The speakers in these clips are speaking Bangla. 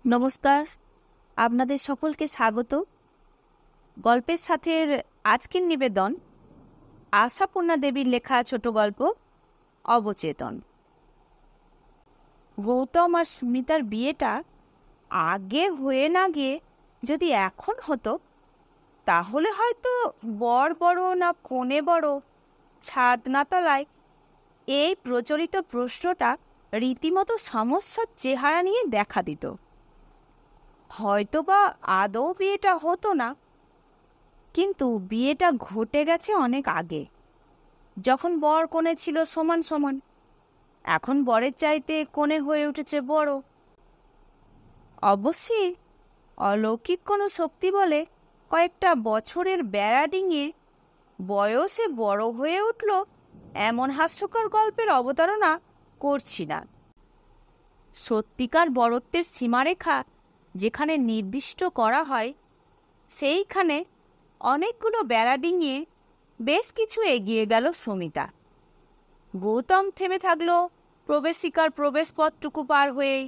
নমস্কার, আপনাদের সকলকে স্বাগত। গল্পের সাথে আজকের নিবেদন আশাপূর্ণা দেবীর লেখা ছোট গল্প অবচেতন। গৌতম আর সুমিতার বিয়েটা আগে হয়ে না গিয়ে যদি এখন হতো, তাহলে হয়তো বর বড় না কনে বড়, ছাদ না তলায়, এই প্রচলিত প্রশ্নটা রীতিমতো সমস্যার চেহারা নিয়ে দেখা দিত। হয়তোবা আদৌ বিয়েটা হতো না, কিন্তু বিয়েটা ঘটে গেছে অনেক আগে, যখন বর কনে ছিল সমান সমান। এখন বরের চাইতে কনে হয়ে উঠেছে বড়। অবশ্যই অলৌকিক কোনো শক্তি বলে কয়েকটা বছরের বেড়া ডিঙিয়ে বয়সে বড় হয়ে উঠল এমন হাস্যকর গল্পের অবতারণা করছি না। সত্যিকার বড়ত্বের সীমারেখা যেখানে নির্দিষ্ট করা হয়, সেইখানে অনেকগুলো বেড়া ডিঙিয়ে বেশ কিছু এগিয়ে গেল সুমিতা। গৌতম থেমে থাকলো প্রবেশিকার প্রবেশপথটুকু পার হয়েই,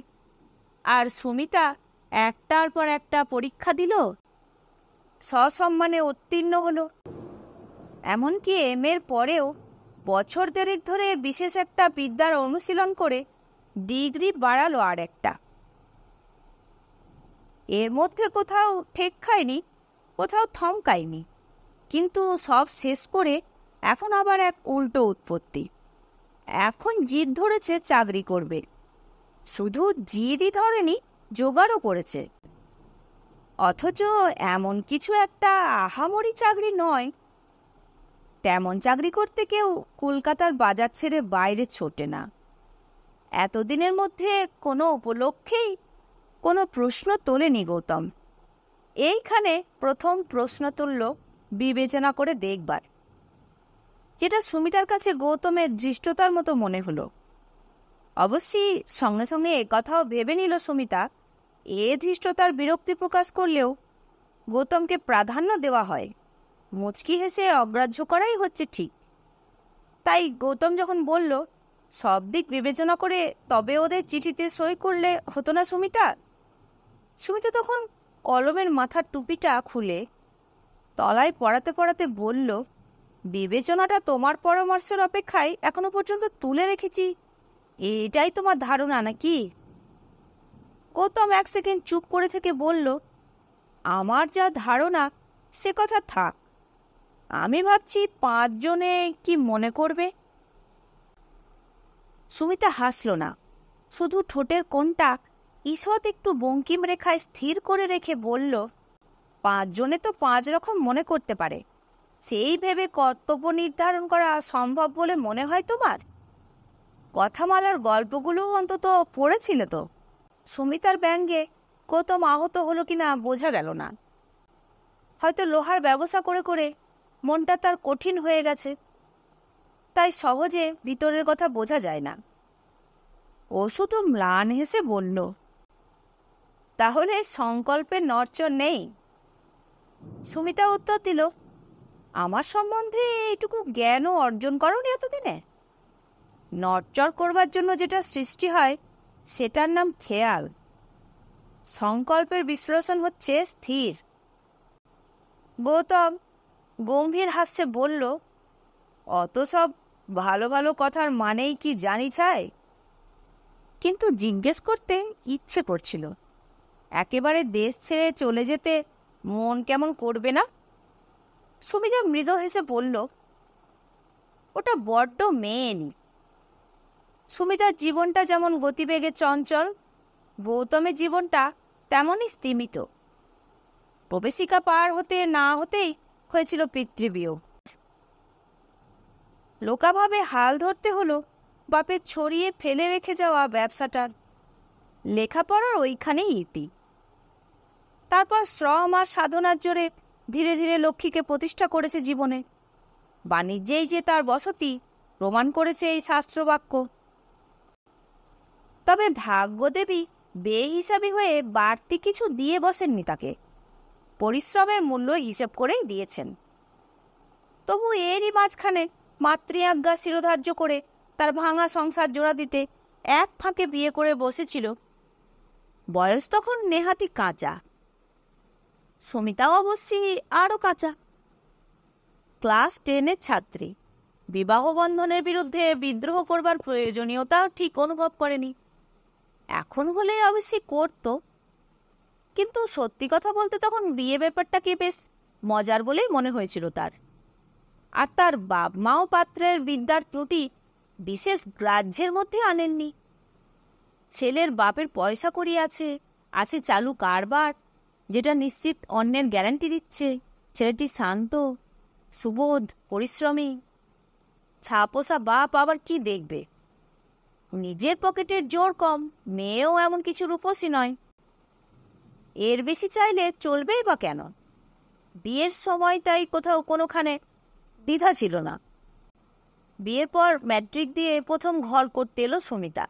আর সুমিতা একটার পর একটা পরীক্ষা দিল, সসম্মানে উত্তীর্ণ হলো। এমনকি এর পরেও বছর দেড়েক ধরে বিশেষ একটা বিদ্যার অনুশীলন করে ডিগ্রি বাড়ালো আর একটা। এর মধ্যে কোথাও ঠেক খায়নি, কোথাও থমকায়নি, কিন্তু সব শেষ করে এখন আবার এক উল্টো উৎপত্তি। এখন জিদ ধরেছে চাকরি করবে। শুধু জিদই ধরেনি, জোগাড়ও করেছে। অথচ এমন কিছু একটা আহামরি চাকরি নয়। তেমন চাকরি করতে কেউ কলকাতার বাজার ছেড়ে বাইরে ছোটে না। এতদিনের মধ্যে কোনো উপলক্ষেই কোনো প্রশ্ন তোলেনি গৌতম। এইখানে প্রথম প্রশ্ন তুলল বিবেচনা করে দেখবার, যেটা সুমিতার কাছে গৌতমের ধৃষ্টতার মতো মনে হলো। অবশ্যই সঙ্গে সঙ্গে একথাও ভেবে নিল সুমিতা, এ ধৃষ্টতার বিরক্তি প্রকাশ করলেও গৌতমকে প্রাধান্য দেওয়া হয়, মুচকি হেসে অগ্রাহ্য করাই হচ্ছে ঠিক। তাই গৌতম যখন বলল, সব দিক বিবেচনা করে তবে ওদের চিঠিতে সই করলে হতো না সুমিতা? সুমিতা তখন কলমের মাথার টুপিটা খুলে তলায় পড়াতে পড়াতে বলল, বিবেচনাটা তোমার পরামর্শের অপেক্ষায় এখনো পর্যন্ত তুলে রেখেছি, এটাই তোমার ধারণা নাকি? গৌতম এক সেকেন্ড চুপ করে থেকে বলল, আমার যা ধারণা সে কথা থাক, আমি ভাবছি 5 জনে কি মনে করবে। সুমিতা হাসল না, শুধু ঠোঁটের কোণটা ঈষৎ একটু বঙ্কিম রেখায় স্থির করে রেখে বলল, 5 জনে তো 5 রকম মনে করতে পারে, সেই ভেবে কর্তব্য নির্ধারণ করা সম্ভব বলে মনে হয় তোমার? কথামালার গল্পগুলোও অন্তত পড়েছিল তো? সুমিতার ব্যঙ্গে গৌতম আহত হলো কিনা বোঝা গেল না। হয়তো লোহার ব্যবসা করে করে মনটা তার কঠিন হয়ে গেছে, তাই সহজে ভিতরের কথা বোঝা যায় না। ও শুধু ম্লান হেসে বলল, তাহলে সংকল্পের নড়চড় নেই? সুমিতা উত্তর দিল, আমার সম্বন্ধে এইটুকু জ্ঞানও অর্জন করনি এতদিনে। নড়চড় করবার জন্য যেটা সৃষ্টি হয় সেটার নাম খেয়াল। সংকল্পের বিশ্লেষণ হচ্ছে স্থির। গৌতম গম্ভীর হাস্যে বলল, অত সব ভালো ভালো কথার মানেই কি জানি চাই? কিন্তু জিজ্ঞেস করতে ইচ্ছে করছিল, একেবারে দেশ ছেড়ে চলে যেতে মন কেমন করবে না? সুমিতা মৃদু হেসে বলল, ওটা বড্ড মেয়েনি। সুমিতার জীবনটা যেমন গতিবেগে চঞ্চল, গৌতমের জীবনটা তেমনই স্তিমিত। প্রবেশিকা পার হতে না হতেই হয়েছিল পিতৃবিয়োগ। লোকাভাবে হাল ধরতে হলো বাপের ছড়িয়ে ফেলে রেখে যাওয়া ব্যবসাটার। লেখাপড়ার ওইখানেই ইতি। তারপর শ্রম আর সাধনার জোরে ধীরে ধীরে লক্ষ্মীকে প্রতিষ্ঠা করেছে জীবনে। বাণিজ্যেই যে তার বসতি প্রমাণ করেছে এই শাস্ত্রবাক্য। তবে ভাগ্যদেবী বেহিসাবি হয়ে বাড়তি কিছু দিয়ে বসেননি তাকে, পরিশ্রমের মূল্য হিসেব করেই দিয়েছেন। তবু এরই মাঝখানে মাতৃআজ্ঞা শিরোধার্য করে তার ভাঙা সংসার জোড়া দিতে এক ফাঁকে বিয়ে করে বসেছিল বয়স তখন নেহাতি কাঁচা। সুমিতাও অবশ্যই আরও কাঁচা। ক্লাস 10-এর ছাত্রী, বিবাহ বন্ধনের বিরুদ্ধে বিদ্রোহ করবার প্রয়োজনীয়তাও ঠিক অনুভব করেনি। এখন হলে অবশ্যই করত, কিন্তু সত্যি কথা বলতে তখন বিয়ে ব্যাপারটাকে বেশ মজার বলেই মনে হয়েছিল তার। আর তার বাপ মাও পাত্রের বিদ্যার ত্রুটি বিশেষ গ্রাহ্যের মধ্যে আনেননি। ছেলের বাপের পয়সা কড়ি আছে, আছে চালু কারবার, যেটা নিশ্চিত অন্যের গ্যারান্টি দিচ্ছে। ছেলেটি শান্ত, সুবোধ, পরিশ্রমী। ছাপোষা বাপ আবার কি দেখবে? নিজের পকেটের জোর কম, মেয়েও এমন কিছু রূপসী নয়। এর বেশি চাইলে চলবেই বা কেন? বিয়ের সময় তাই কোথাও কোনোখানে দ্বিধা ছিল না। বিয়ের পর ম্যাট্রিক দিয়ে প্রথম ঘর করতে এলো সুমিতা।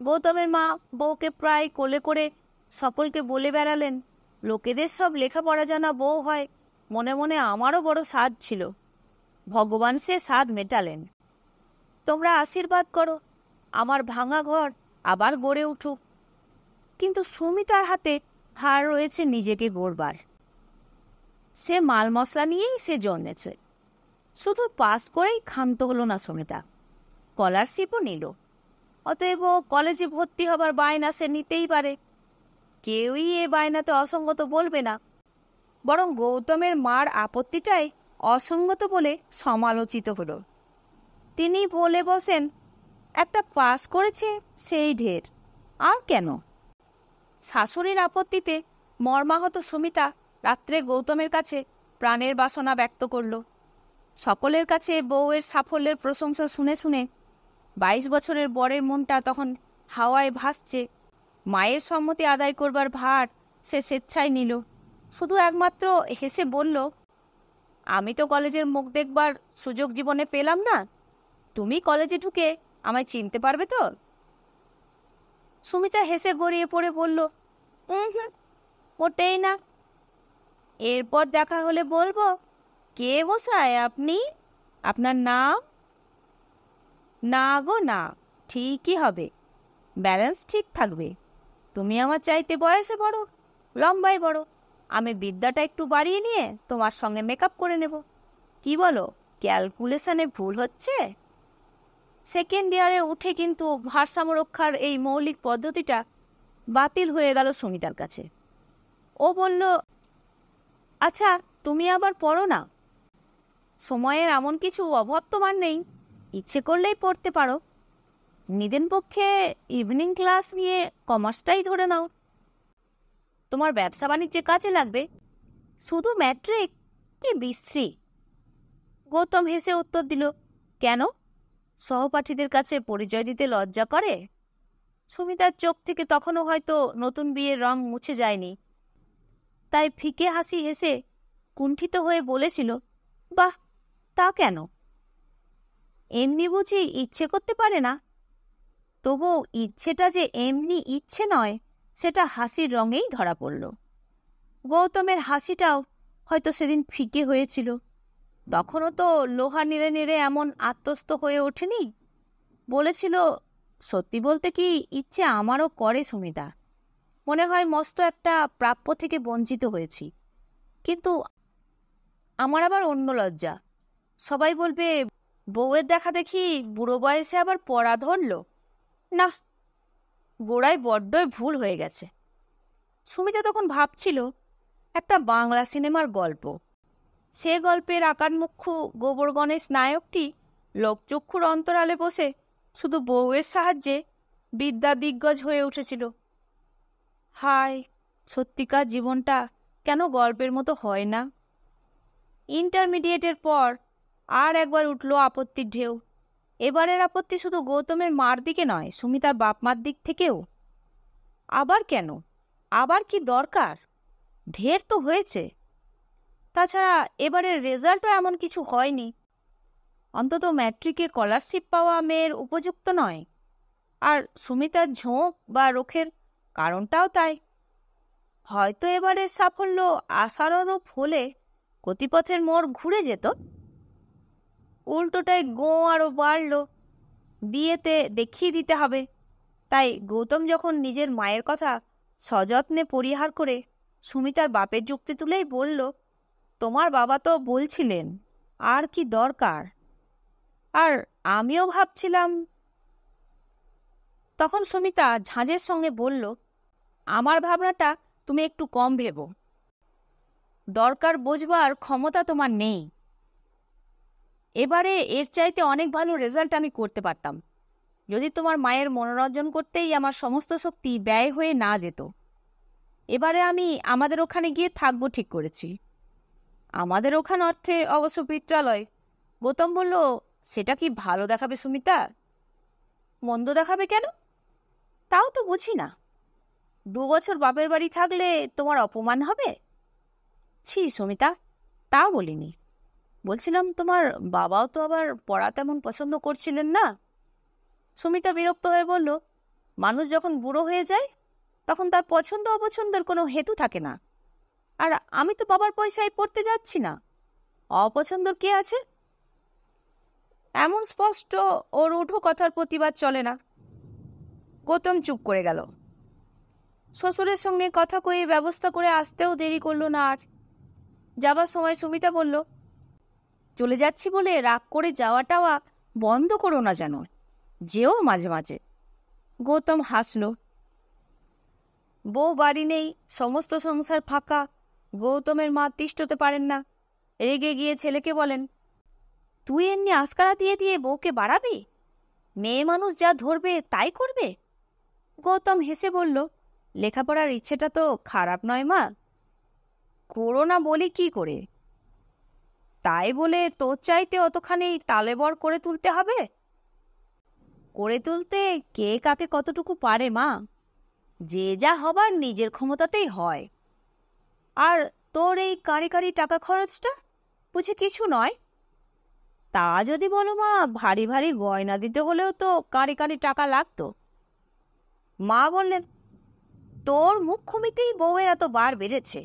গৌতমের মা বউকে প্রায় কোলে করে সকলকে বলে বেড়ালেন, লোকেদের সব লেখাপড়া জানা বউ হয়, মনে মনে আমারও বড় সাধ ছিল। ভগবান সে সাধ মেটালেন। তোমরা আশীর্বাদ করো, আমার ভাঙা ঘর আবার গড়ে উঠুক। কিন্তু সুমিতার হাতে হার রয়েছে নিজেকে গড়বার। সে মাল মশলা নিয়েই সে জন্মেছে। শুধু পাস করেই ক্ষান্ত হলো না সুমিতা, স্কলারশিপও নিল। অতএব কলেজে ভর্তি হবার বায়না সে নিতেই পারে। কেউই এ বায়নাতে অসঙ্গত বলবে না। বরং গৌতমের মার আপত্তিটাই অসঙ্গত বলে সমালোচিত হল। তিনি বলে বসেন, একটা পাস করেছে সেই ঢের, আর কেন? শাশুড়ির আপত্তিতে মর্মাহত সুমিতা রাত্রে গৌতমের কাছে প্রাণের বাসনা ব্যক্ত করল। সকলের কাছে বউয়ের সাফল্যের প্রশংসা শুনে শুনে 22 বছরের বরের মনটা তখন হাওয়ায় ভাসছে। মায়ের সম্মতি আদায় করবার ভার সে স্বেচ্ছায় নিল। শুধু একমাত্র হেসে বলল, আমি তো কলেজের মুখ দেখবার সুযোগ জীবনে পেলাম না, তুমি কলেজে ঢুকে আমায় চিনতে পারবে তো? সুমিতা হেসে গড়িয়ে পড়ে বলল, মোটেই না। এরপর দেখা হলে বলবো, কে মশাই আপনি? আপনার নাম? না গো না, ঠিকই হবে, ব্যালেন্স ঠিক থাকবে। তুমি আমার চাইতে বয়সে বড়, লম্বায় বড়। আমি বিদ্যাটা একটু বাড়িয়ে নিয়ে তোমার সঙ্গে মেকআপ করে নেব। কি বলো, ক্যালকুলেশনে ভুল হচ্ছে? সেকেন্ড ইয়ারে উঠে কিন্তু ভারসাম্য রক্ষার এই মৌলিক পদ্ধতিটা বাতিল হয়ে গেল সুমিতার কাছে। ও বলল, আচ্ছা তুমি আবার পড়ো না? সময়ের এমন কিছু অভাব তোমার নেই, ইচ্ছে করলেই পড়তে পারো। নিদেন পক্ষে ইভিনিং ক্লাস নিয়ে কমার্সটাই ধরে নাও, তোমার ব্যবসা বাণিজ্যে কাজে লাগবে। শুধু ম্যাট্রিক? কি বিশ্রী! গৌতম হেসে উত্তর দিল, কেন? সহপাঠীদের কাছে পরিচয় দিতে লজ্জা করে? সুমিতার চোখ থেকে তখনও হয়তো নতুন বিয়ের রং মুছে যায়নি। তাই ফিকে হাসি হেসে কুণ্ঠিত হয়ে বলেছিল, বাহ, তা কেন? এমনি বুঝি ইচ্ছে করতে পারে না? তবু ইচ্ছেটা যে এমনি ইচ্ছে নয়, সেটা হাসির রঙেই ধরা পড়ল। গৌতমের হাসিটাও হয়তো সেদিন ফিকে হয়েছিল। তখনও তো লোহা নেড়ে নেড়ে এমন আত্মস্থ হয়ে ওঠেনি। বলেছিল, সত্যি বলতে কি ইচ্ছে আমারও করে সুমিতা। মনে হয় মস্ত একটা প্রাপ্য থেকে বঞ্চিত হয়েছি। কিন্তু আমার আবার অন্য লজ্জা। সবাই বলবে, বউয়ের দেখা দেখি বুড়ো বয়সে আবার পড়া ধরল। না, গোড়ায় বড্ডই ভুল হয়ে গেছে। সুমিতা তখন ভাবছিল একটা বাংলা সিনেমার গল্প। সে গল্পের আকার মুখ্য গোবর গণেশ নায়কটি লোকচক্ষুর অন্তরালে বসে শুধু বউয়ের সাহায্যে বিদ্যা দিগ্গজ হয়ে উঠেছিল। হায়, সত্যিকার জীবনটা কেন গল্পের মতো হয় না? ইন্টারমিডিয়েটের পর আর একবার উঠল আপত্তির ঢেউ। এবারের আপত্তি শুধু গৌতমের মার দিকে নয়, সুমিতার বাপ মার দিক থেকেও। আবার কেন? আবার কি দরকার? ঢের তো হয়েছে। তাছাড়া এবারের রেজাল্টও এমন কিছু হয়নি। অন্তত ম্যাট্রিকে স্কলারশিপ পাওয়া মেয়ের উপযুক্ত নয়। আর সুমিতার ঝোঁক বা রোখের কারণটাও তাই। হয়তো এবারের সাফল্য আশানুরূপ হলে গতিপথের মোড় ঘুরে যেত। উল্টোটায় গোঁ আরও বাড়ল। বিয়েতে দেখিয়ে দিতে হবে। তাই গৌতম যখন নিজের মায়ের কথা সযত্নে পরিহার করে সুমিতার বাপের যুক্তি তুলেই বলল, তোমার বাবা তো বলছিলেন, আর কি দরকার? আর আমিও ভাবছিলাম। তখন সুমিতা ঝাঁঝের সঙ্গে বলল, আমার ভাবনাটা তুমি একটু কম ভেবো। দরকার বোঝবার ক্ষমতা তোমার নেই। এবারে এর চাইতে অনেক ভালো রেজাল্ট আমি করতে পারতাম, যদি তোমার মায়ের মনোরঞ্জন করতেই আমার সমস্ত শক্তি ব্যয় হয়ে না যেত। এবারে আমি আমাদের ওখানে গিয়ে থাকবো ঠিক করেছি। আমাদের ওখান অর্থে অবশ্য পিত্রালয়। গৌতম বলল, সেটা কি ভালো দেখাবে সুমিতা? মন্দ দেখাবে কেন? তাও তো বুঝি না। 2 বছর বাপের বাড়ি থাকলে তোমার অপমান হবে? ছি সুমিতা, তাও বলিনি। বলছিলাম তোমার বাবাও তো আবার পড়া তেমন পছন্দ করছিলেন না। সুমিতা বিরক্ত হয়ে বলল, মানুষ যখন বুড়ো হয়ে যায় তখন তার পছন্দ অপছন্দের কোনো হেতু থাকে না। আর আমি তো বাবার পয়সায় পড়তে যাচ্ছি না, অপছন্দর কে আছে? এমন স্পষ্ট ও রূঢ় কথার প্রতিবাদ চলে না। গৌতম চুপ করে গেল। শ্বশুরের সঙ্গে কথা কয়ে ব্যবস্থা করে আসতেও দেরি করল না। আর যাবার সময় সুমিতা বলল, চলে যাচ্ছি বলে রাগ করে যাওয়াটাওয়া বন্ধ করো না যেন, যেও মাঝে মাঝে। গৌতম হাসল। বউ বাড়ি নেই, সমস্ত সংসার ফাঁকা। গৌতমের মা তিষ্ঠতে পারেন না, রেগে গিয়ে ছেলেকে বলেন, তুই এমনি আস্কারা দিয়ে দিয়ে বউকে বাড়াবি? মেয়ে মানুষ যা ধরবে তাই করবে। গৌতম হেসে বলল, লেখাপড়ার ইচ্ছেটা তো খারাপ নয় মা, করো না বলি কি করে? তাই বলে তোর চাইতে অতখানি তালেবর করে তুলতে হবে? করে তুলতে কে কাকে কতটুকু পারে মা, যে যা হবার নিজের ক্ষমতাতেই হয়। আর তোর এই কারি কারি টাকা খরচটা বুঝি কিছু নয়? তা যদি বলো মা, ভারী ভারী গয়না দিতে হলেও তো কারি কারি টাকা লাগতো। মা বললেন, তোর মুখ খুমিতেই বউয়ের এত বার বেড়েছে।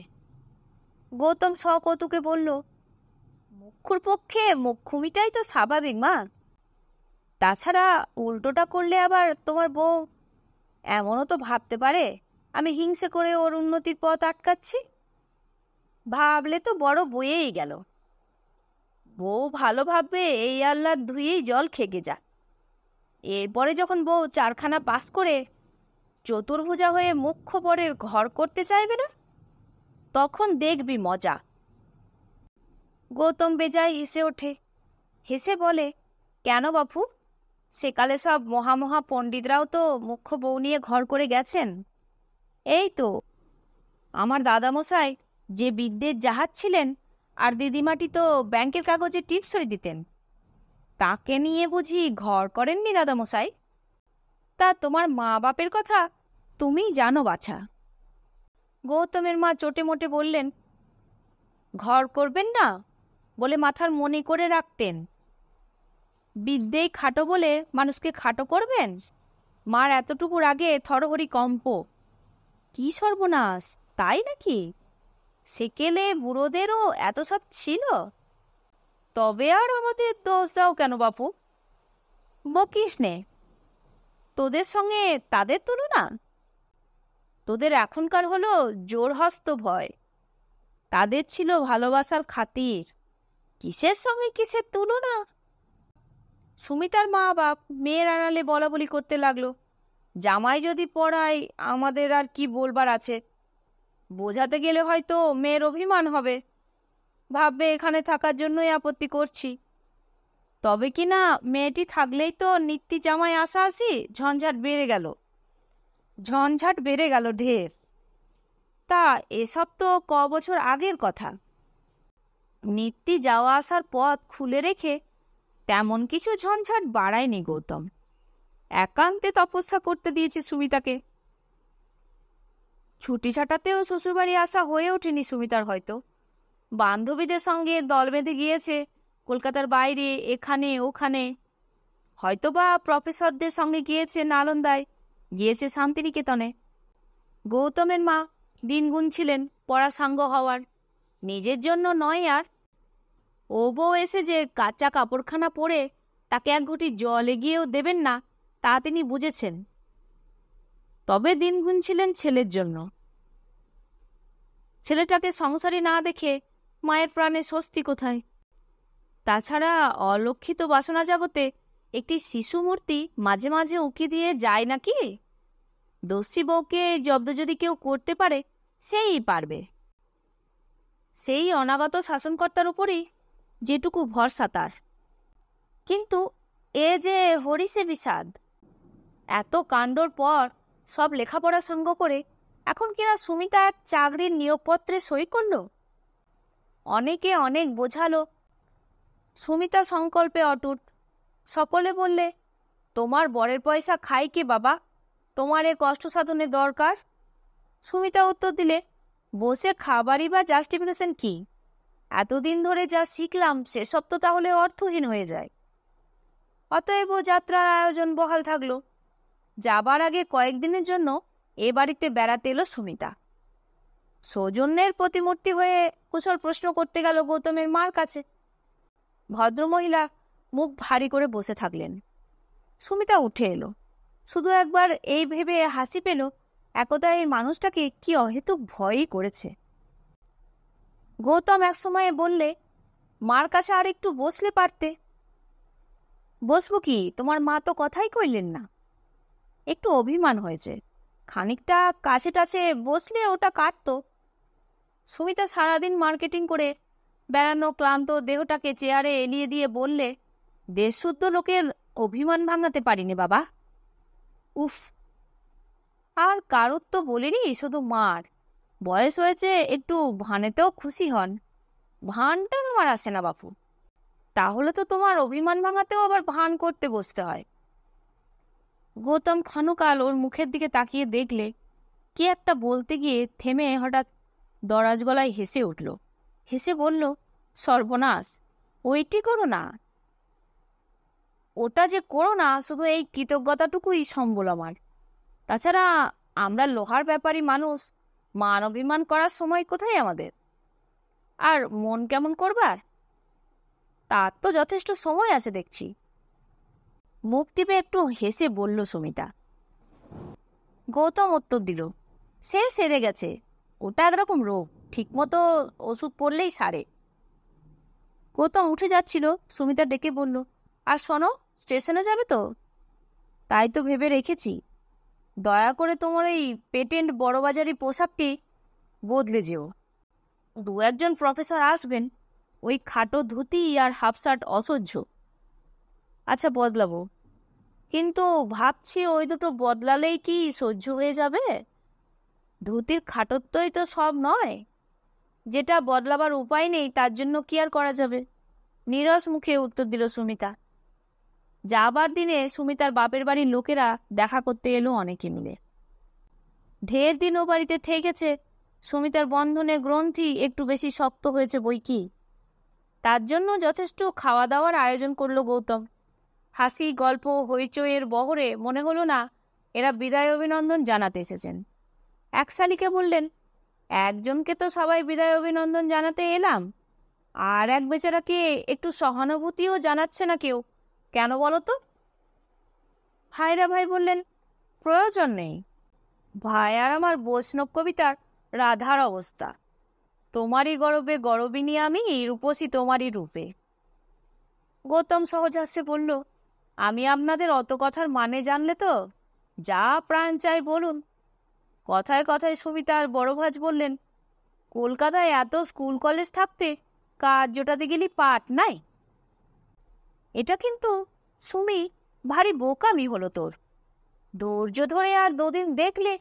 গৌতম সকৌতুকে বলল, মুখুর পক্ষে মুখ খুমিটাই তো স্বাভাবিক মা। তাছাড়া উল্টোটা করলে আবার তোমার বউ এমনও তো ভাবতে পারে আমি হিংসে করে ওর উন্নতির পথ আটকাচ্ছি। ভাবলে তো বড় বয়েই গেল। বউ ভালো ভাববে এই আল্লাহ ধুয়েই জল খেগে যা। এরপরে যখন বউ 4খানা পাস করে চতুর্ভুজা হয়ে মুখ্য বরের ঘর করতে চাইবে না, তখন দেখবি মজা। গৌতম বেজায় হেসে ওঠে। হেসে বলে, কেন বাপু, সেকালে সব মহামহা পণ্ডিতরাও তো মুখ্য বউ নিয়ে ঘর করে গেছেন। এই তো আমার দাদামশাই যে বিদ্যের জাহাজ ছিলেন, আর দিদিমাটি তো ব্যাংকের কাগজে টিপসই দিতেন, তাকে নিয়ে বুঝি ঘর করেননি দাদামশাই? তা তোমার মা বাপের কথা তুমিই জানো বাছা। গৌতমের মা চটে মোটে বললেন, ঘর করবেন না বলে মাথার মনি করে রাখতেন, বিদ্যেই খাটো বলে মানুষকে খাটো করবেন? মার এতটুকুর আগে থরহরি কম্প। কি সর্বনাশ, তাই নাকি? সেকেলে বুড়োদেরও এত সব ছিল? তবে আর আমাদের দোষ দাও কেন বাপু? বকিস নে, তোদের সঙ্গে তাদের তুলনা? তোদের এখনকার হলো জোরহস্ত ভয়, তাদের ছিল ভালোবাসার খাতির। কিসের সঙ্গে কিসের তুলনা? সুমিতার মা বাপ মেয়ের আড়ালে বলা বলি করতে লাগলো, জামাই যদি পড়ায় আমাদের আর কি বলবার আছে? বোঝাতে গেলে হয়তো মেয়ের অভিমান হবে, ভাববে এখানে থাকার জন্যই আপত্তি করছি। তবে কি না মেয়েটি থাকলেই তো নিত্যি জামাই আসা আসি ঝঞ্ঝাট বেড়ে গেল ঢের। তা এসব তো বছর আগের কথা। নিত্যি যাওয়া আসার পথ খুলে রেখে তেমন কিছু ঝঞ্ঝাট বাড়ায়নি গৌতম, একান্তে তপস্যা করতে দিয়েছে সুমিতাকে। ছুটি ছাটাতেও শ্বশুরবাড়ি আসা হয়ে ওঠেনি সুমিতার, হয়তো বান্ধবীদের সঙ্গে দল বেঁধে গিয়েছে কলকাতার বাইরে এখানে ওখানে, হয়তো বা প্রফেসরদের সঙ্গে গিয়েছে নালন্দায়, গিয়েছে শান্তিনিকেতনে। গৌতমের মা দিন গুনছিলেন পড়া সাঙ্গ হওয়ার, নিজের জন্য নয়। আর ও বউ এসে যে কাঁচা কাপড়খানা পরে তাকে এক ঘটি জল এগিয়েও দেবেন না, তা তিনি বুঝেছেন। তবে দিন গুনছিলেন ছেলের জন্য। ছেলেটাকে সংসারে না দেখে মায়ের প্রাণে স্বস্তি কোথায়? তাছাড়া অলক্ষিত বাসনা জগতে একটি শিশু মূর্তি মাঝে মাঝে উঁকি দিয়ে যায় নাকি? দস্যি বউকে জব্দ যদি কেউ করতে পারে, সেই পারবে। সেই অনাগত শাসনকর্তার উপরই যেটুকু ভরসা তার। কিন্তু এ যে হরিষে বিষাদ। এত কাণ্ডর পর সব লেখাপড়া সাঙ্গ করে এখন কিনা সুমিতা এক চাকরির নিয়োগপত্রে সই করল। অনেকে অনেক বোঝালো, সুমিতা সংকল্পে অটুট। সকলে বললে, তোমার বরের পয়সা খাই কে বাবা, তোমার এ কষ্ট সাধনে দরকার? সুমিতা উত্তর দিলে, বসে খাবারই বা জাস্টিফিকেশন কি? এতদিন ধরে যা শিখলাম সেসব তো তাহলে অর্থহীন হয়ে যায়। অতএব যাত্রার আয়োজন বহাল থাকলো। যাবার আগে কয়েকদিনের জন্য এ বাড়িতে বেড়াতে এলো সুমিতা। সৌজন্যের প্রতিমূর্তি হয়ে কুশল প্রশ্ন করতে গেল গৌতমের মার কাছে। ভদ্রমহিলা মুখ ভারী করে বসে থাকলেন। সুমিতা উঠে এলো। শুধু একবার এই ভেবে হাসি পেল, একদা এই মানুষটাকে কি অহেতুক ভয়ই করেছে। গৌতম এক সময়ে বললে, মার কাছে আর একটু বসলে পারতে। বসবো কি, তোমার মা তো কথাই কইলেন না। একটু অভিমান হয়েছে, খানিকটা কাছে টাছে বসলে ওটা কাটত। সুমিতা সারাদিন মার্কেটিং করে বেড়ানো ক্লান্ত দেহটাকে চেয়ারে এলিয়ে দিয়ে বললে, দেশশুদ্ধ লোকের অভিমান ভাঙাতে পারিনি বাবা। উফ, আর কারোর তো বলিনি, শুধু মার। বয়স হয়েছে, একটু ভানেতেও খুশি হন। ভানটা আমার আসে না বাপু। তাহলে তো তোমার অভিমান ভাঙাতেও আবার ভান করতে বসতে হয়। গৌতম ক্ষণকাল ওর মুখের দিকে তাকিয়ে দেখলে কি একটা বলতে গিয়ে থেমে হঠাৎ দরাজ গলায় হেসে উঠল। হেসে বলল, সর্বনাশ, ওইটি করো না। ওটা যে করো না, শুধু এই কৃতজ্ঞতাটুকুই সম্বল আমার। তাছাড়া আমরা লোহার ব্যাপারী মানুষ, মান অভিমান করার সময় কোথায় আমাদের? আর মন কেমন করবার, তার তো যথেষ্ট সময় আছে দেখছি। মুখ টিপে একটু হেসে বলল সুমিতা। গৌতম উত্তর দিল, সে সেরে গেছে। ওটা একরকম রোগ, ঠিকমতো ওষুধ পড়লেই সারে। গৌতম উঠে যাচ্ছিল, সুমিতা ডেকে বলল, আর শোনো, স্টেশনে যাবে তো? তাই তো ভেবে রেখেছি। দয়া করে তোমার এই পেটেন্ট বড়বাজারি পোশাকটি বদলে যেও। দু একজন প্রফেসর আসবেন, ওই খাটো ধুতি আর হাফ শার্ট অসহ্য। আচ্ছা, বদলাবো, কিন্তু ভাবছি ওই দুটো বদলালেই কি সহ্য হয়ে যাবে? ধুতির খাটত্বই তো সব নয়। যেটা বদলাবার উপায় নেই তার জন্য কি আর করা যাবে? নীরস মুখে উত্তর দিল সুমিতা। যাবার দিনে সুমিতার বাপের বাড়ির লোকেরা দেখা করতে এলো অনেকে মিলে। ঢের দিন ও বাড়িতে থেকেছে, সুমিতার বন্ধনে গ্রন্থি একটু বেশি শক্ত হয়েছে বই কি। তার জন্য যথেষ্ট খাওয়া দাওয়ার আয়োজন করল গৌতম। হাসি গল্প হইচইয়ের বহরে মনে হলো না এরা বিদায় অভিনন্দন জানাতে এসেছেন। এক শালিকে বললেন, একজনকে তো সবাই বিদায় অভিনন্দন জানাতে এলাম, আর এক বেচারাকে একটু সহানুভূতিও জানাচ্ছে না কেউ, কেন বলো তো? ভাইরা ভাই বললেন, প্রয়োজন নেই। ভাই আর আমার বৈষ্ণব কবিতার রাধার অবস্থা। তোমারই গরবে গরবিনী আমি, রূপসী তোমারই রূপে। গৌতম সহজ হাস্যে বলল, আমি আপনাদের অত কথার মানে জানলে তো যা প্রাণ চাই বলুন। কথায় কথায় সুমিতা আর বড় ভাজ বললেন, কলকাতায় এত স্কুল কলেজ থাকতে কাজ জোটাতে গেলি পাট নাই। এটা কিন্তু সুমি ভারী বোকামি হলো তোর। ধৈর্য ধরে আর দুদিন দেখলে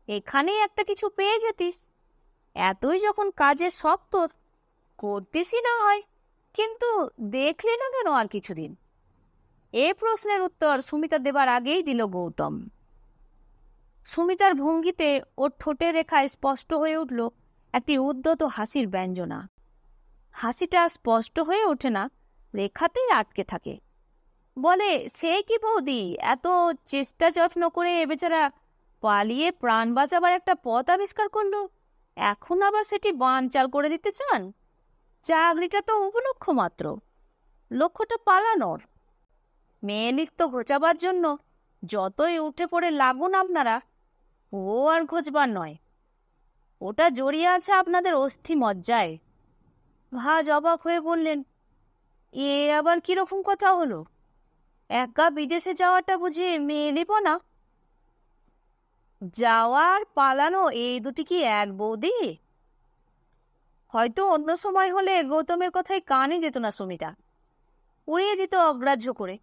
এখানেই একটা কিছু পেয়ে যেতিস। এতই যখন কাজের শখ তোর, করতিসই না হয়, কিন্তু দেখলি না কেন আর কিছুদিন? এ প্রশ্নের উত্তর সুমিতা দেবার আগেই দিল গৌতম। সুমিতার ভঙ্গিতে ওর ঠোঁটের রেখায় স্পষ্ট হয়ে উঠল একটি উদ্ধত হাসির ব্যঞ্জনা। হাসিটা স্পষ্ট হয়ে ওঠে না, রেখাতেই আটকে থাকে। বলে, সে কি বৌদি, এত চেষ্টা যত্ন করে এ বেচারা পালিয়ে প্রাণ বাঁচাবার একটা পথ আবিষ্কার করলো, এখন আবার সেটি বানচাল করে দিতে চান? চাকরিটা তো উপলক্ষ মাত্র, লক্ষ্যটা পালানোর। মেয়ে লিখত ঘোচাবার জন্য যতই উঠে পড়ে লাগুন আপনারা, ও আর খোঁজবার নয়, ওটা জড়িয়ে আছে আপনাদের অস্থি মজ্জায়। ভাজ অবাক হয়ে বললেন, এ আবার কিরকম কথা হলো? একা বিদেশে যাওয়াটা বুঝি মেয়েলিপনা? যাওয়ার পালানো এই দুটি কি এক বৌদি? হয়তো অন্য সময় হলে গৌতমের কথায় কানে যেত না সুমিতা, উড়িয়ে দিত অগ্রাহ্য করে।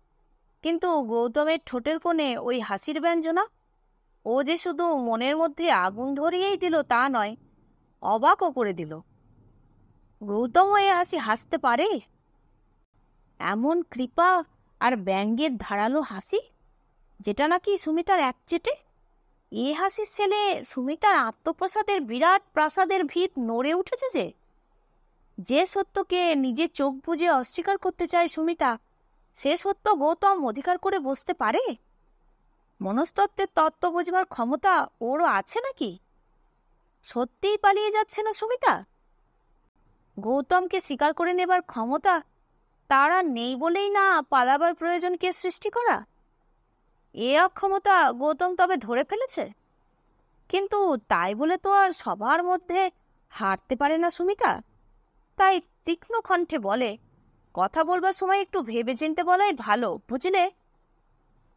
কিন্তু গৌতমের ঠোঁটের কোণে ওই হাসির ব্যঞ্জনা, ও যে শুধু মনের মধ্যে আগুন ধরিয়েই দিল তা নয়, অবাকও করে দিল। গৌতমও এ হাসি হাসতে পারে? এমন কৃপা আর ব্যঙ্গের ধারালো হাসি, যেটা নাকি সুমিতার একচেটে। এ হাসির ছেলে সুমিতার আত্মপ্রসাদের বিরাট প্রাসাদের ভিত নড়ে উঠেছে। যে সত্যকে নিজের চোখ বুজে অস্বীকার করতে চায় সুমিতা, সে সত্য গৌতম অধিকার করে বসতে পারে? মনস্তত্ত্বের তত্ত্ব বোঝবার ক্ষমতা ওরও আছে নাকি? সত্যিই পালিয়ে যাচ্ছে না সুমিতা? গৌতমকে স্বীকার করে নেবার ক্ষমতা তার আর নেই বলেই না পালাবার প্রয়োজনকে সৃষ্টি করা? এ অক্ষমতা গৌতম তবে ধরে ফেলেছে। কিন্তু তাই বলে তো আর সবার মধ্যে হারতে পারে না সুমিতা। তাই তীক্ষ্ণ কণ্ঠে বলে, কথা বলবার সময় একটু ভেবে চিনতে বলাই ভালো, বুঝলে?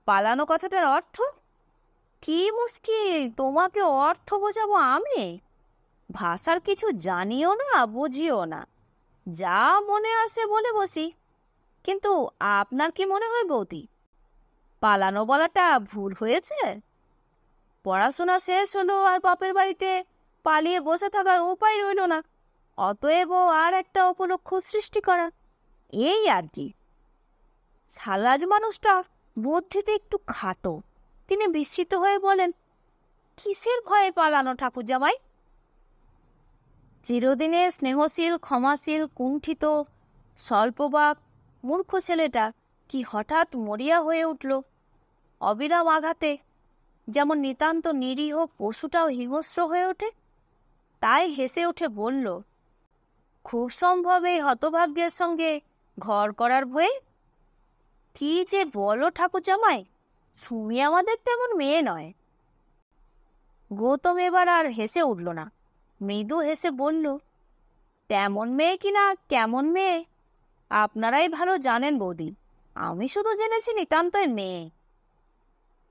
পালানো কথাটার অর্থ কি? মুশকিল তোমাকে অর্থ বোঝাবো আমি? ভাষার কিছু জানিও না, বুঝিও না, যা মনে আসে বলে বসি। কিন্তু আপনার কি মনে হয় বৌদি, পালানো বলাটা ভুল হয়েছে? পড়াশোনা শেষ হলো আর বাপের বাড়িতে পালিয়ে বসে থাকার উপায় রইল না, অতএব আর একটা উপলক্ষ সৃষ্টি করা, এই আর কি। সালাজ মানুষটা বুদ্ধিতে একটু খাটো। তিনি বিস্মিত হয়ে বলেন, কিসের ভয়ে পালানো ঠাকুর জামাই? চিরদিনে স্নেহশীল, ক্ষমাশীল, কুণ্ঠিত, স্বল্পবাক মূর্খ ছেলেটা কি হঠাৎ মরিয়া হয়ে উঠল অবিরাম আঘাতে? যেমন নিতান্ত নিরীহ পশুটাও হিংস্র হয়ে ওঠে। তাই হেসে উঠে বলল, খুব সম্ভব এই হতভাগ্যের সঙ্গে ঘর করার ভয়ে। কি যে বলো ঠাকুর জামাই, সুমি আমাদের তেমন মেয়ে নয়। গৌতম এবার আর হেসে উঠল না, মৃদু হেসে বলল, তেমন মেয়ে কিনা কেমন মেয়ে আপনারাই ভালো জানেন বৌদি, আমি শুধু জেনেছি নিতান্তই মেয়ে।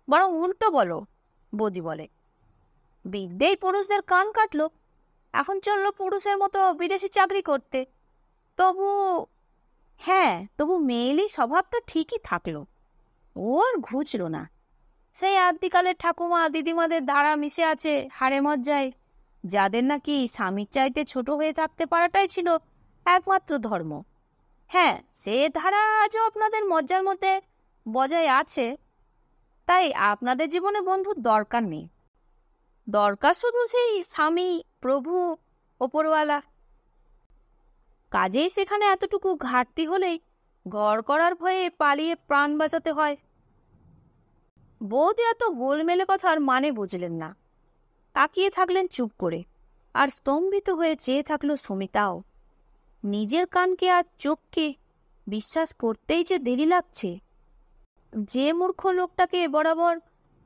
বরং উল্টো বলো, বৌদি বলে। বিদ্যেই পুরুষদের কান কাটল, এখন চলল পুরুষের মতো বিদেশি চাকরি করতে। তবু মেয়েলি স্বভাবটা ঠিকই থাকলো, ও আর ঘুচল না। সেই আদিকালের ঠাকুমা দিদিমাদের ধারা মিশে আছে হাড়ে মজ্জায়, যাদের নাকি স্বামীর চাইতে ছোট হয়ে থাকতে পারাটাই ছিল একমাত্র ধর্ম। হ্যাঁ, সে ধারা আজও আপনাদের মজ্জার মধ্যে বজায় আছে। তাই আপনাদের জীবনে বন্ধুর দরকার নেই, দরকার শুধু সেই স্বামী, প্রভু, ওপরওয়ালা। কাজেই সেখানে এতটুকু ঘাটতি হলেই ঘর করার ভয়ে পালিয়ে প্রাণ বাঁচাতে হয়। বৌদি এত গোলমেলে কথার মানে বুঝলেন না, তাকিয়ে থাকলেন চুপ করে। আর স্তম্ভিত হয়ে চেয়ে থাকল সুমিতাও। নিজের কানকে আর চোখকে বিশ্বাস করতেই যে দেরি লাগছে। যে মূর্খ লোকটাকে বরাবর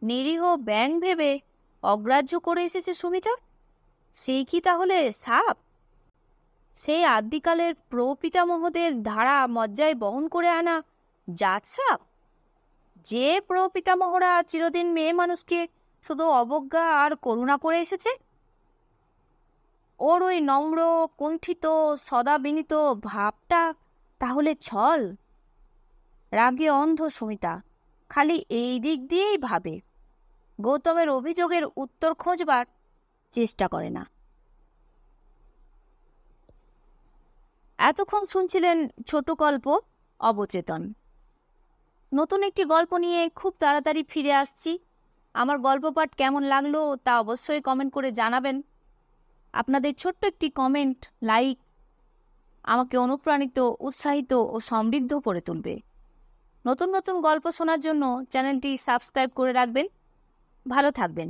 নিরীহ ব্যাঙ ভেবে অগ্রাহ্য করে এসেছে সুমিতা, সেই কি তাহলে সাপ? সেই আদিকালের প্রপিতামহদের ধারা মজ্জায় বহন করে আনা জাত সাপ? যে প্রপিতামহরা চিরদিন মেয়ে মানুষকে শুধু অবজ্ঞা আর করুণা করে এসেছে? ওর ওই নম্র, কুণ্ঠিত, সদা বিনীত ভাবটা তাহলে ছল? রাগে অন্ধ সুমিতা, খালি এই দিক দিয়েই ভাবে, গৌতমের অভিযোগের উত্তর খোঁজবার চেষ্টা করে না। এতক্ষণ শুনছিলেন ছোট গল্প অবচেতন। নতুন একটি গল্প নিয়ে খুব তাড়াতাড়ি ফিরে আসছি। আমার গল্প পাঠ কেমন লাগলো তা অবশ্যই কমেন্ট করে জানাবেন। আপনাদের ছোট্ট একটি কমেন্ট, লাইক আমাকে অনুপ্রাণিত, উৎসাহিত ও সমৃদ্ধ করে তুলবে। নতুন নতুন গল্প শোনার জন্য চ্যানেলটি সাবস্ক্রাইব করে রাখবেন। ভালো থাকবেন।